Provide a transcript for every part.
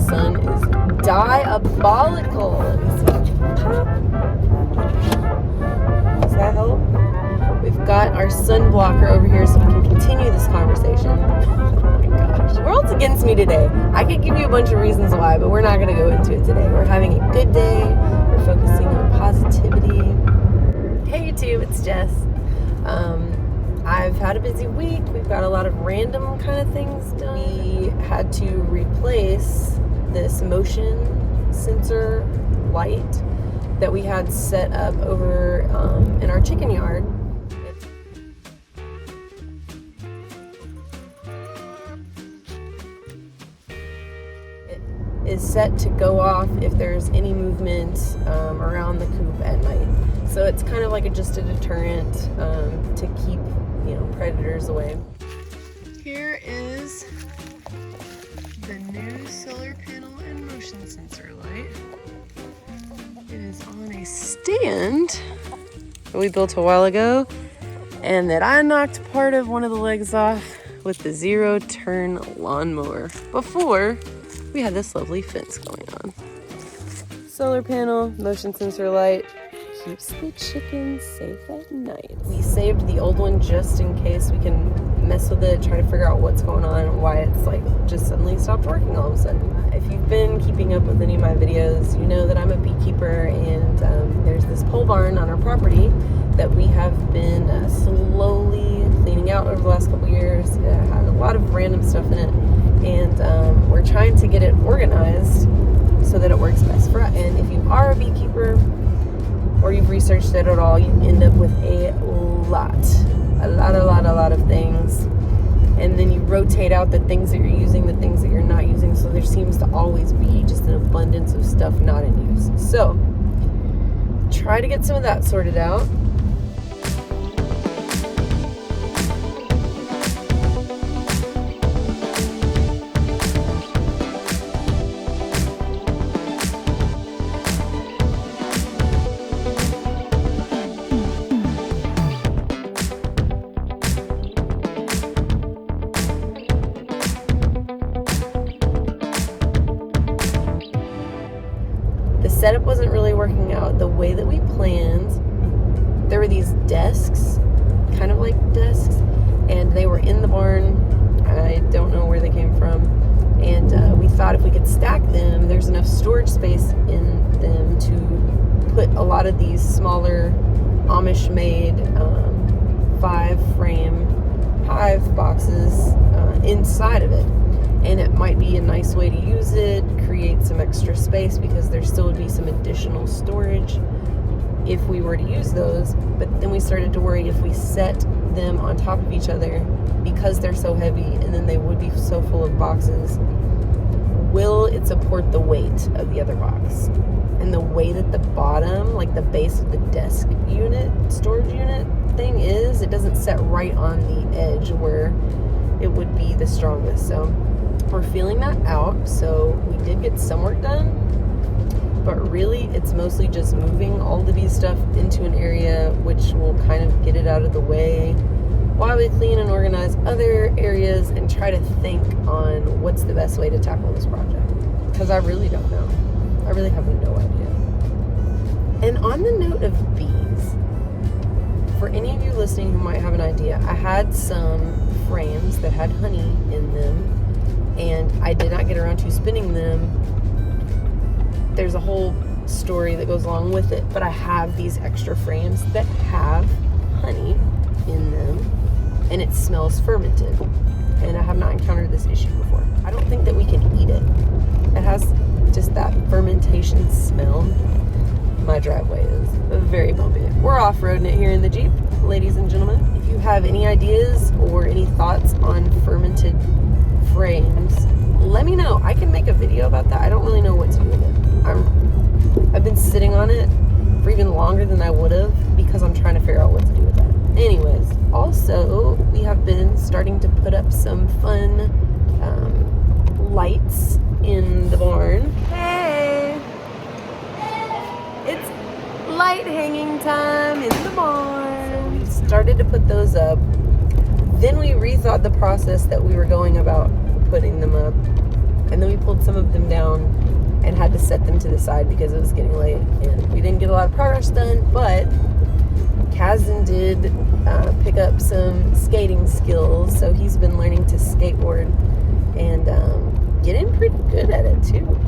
sun is diabolical. Let me see. Does that help? We've got our sun blocker over here so we can continue this conversation. Oh my gosh. The world's against me today. I could give you a bunch of reasons why, but we're not going to go into it today. We're having a good day. We're focusing on positivity. Hey YouTube, it's Jess. I've had a busy week. We've got a lot of random kind of things done. We had to replace this motion sensor light that we had set up over in our chicken yard. It is set to go off if there's any movement around the coop at night. So it's kind of like just a deterrent to keep, predators away. Here is the new solar panel and motion sensor light. It is on a stand that we built a while ago and that I knocked part of one of the legs off with the zero-turn lawnmower before we had this lovely fence going on. Solar panel, motion sensor light, keeps the chickens safe at night. We saved the old one just in case we can mess with it, try to figure out what's going on, why it's just suddenly stopped working all of a sudden. If you've been keeping up with any of my videos, you know that I'm a beekeeper, and there's this pole barn on our property that we have been slowly cleaning out over the last couple years. It had a lot of random stuff in it, and we're trying to get it organized so that it works best for us. And if you are a beekeeper, or you've researched it at all, you end up with a lot of things. And then you rotate out the things that you're using, the things that you're not using. So there seems to always be just an abundance of stuff not in use. So try to get some of that sorted out. Setup wasn't really working out the way that we planned. There were these desks, kind of like desks, and they were in the barn. I don't know where they came from. And we thought if we could stack them, there's enough storage space in them to put a lot of these smaller Amish-made 5-frame hive boxes inside of it. And it might be a nice way to use it, create some extra space, because there still would be some additional storage if we were to use those. But then we started to worry if we set them on top of each other, because they're so heavy and then they would be so full of boxes, will it support the weight of the other box? And the way that the bottom, like the base of the desk unit, storage unit thing is, it doesn't set right on the edge where it would be the strongest. So we're feeling that out. So we did get some work done, but really it's mostly just moving all of these stuff into an area which will kind of get it out of the way while we clean and organize other areas and try to think on what's the best way to tackle this project, because I really don't know. I really have no idea. And on the note of bees, for any of you listening who might have an idea, I had some frames that had honey in them, and I did not get around to spinning them. There's a whole story that goes along with it, but I have these extra frames that have honey in them, and it smells fermented, and I have not encountered this issue before. I don't think that we can eat it. It has just that fermentation smell. My driveway is very bumpy. We're off-roading it here in the Jeep, ladies and gentlemen. If you have any ideas or any thoughts on fermented frames, let me know. I can make a video about that. I don't really know what to do with it. I've been sitting on it for even longer than I would have, because I'm trying to figure out what to do with that. Anyways, also we have been starting to put up some fun lights in the barn. Hey! It's light hanging time in the barn. We started to put those up. Then we rethought the process that we were going about putting them up. And then we pulled some of them down set them to the side because it was getting late and we didn't get a lot of progress done, but Kazan did pick up some skating skills, so he's been learning to skateboard and getting pretty good at it too.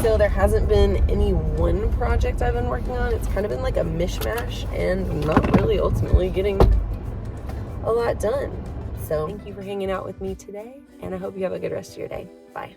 So there hasn't been any one project I've been working on. It's kind of been like a mishmash and not really ultimately getting a lot done. So thank you for hanging out with me today, and I hope you have a good rest of your day. Bye.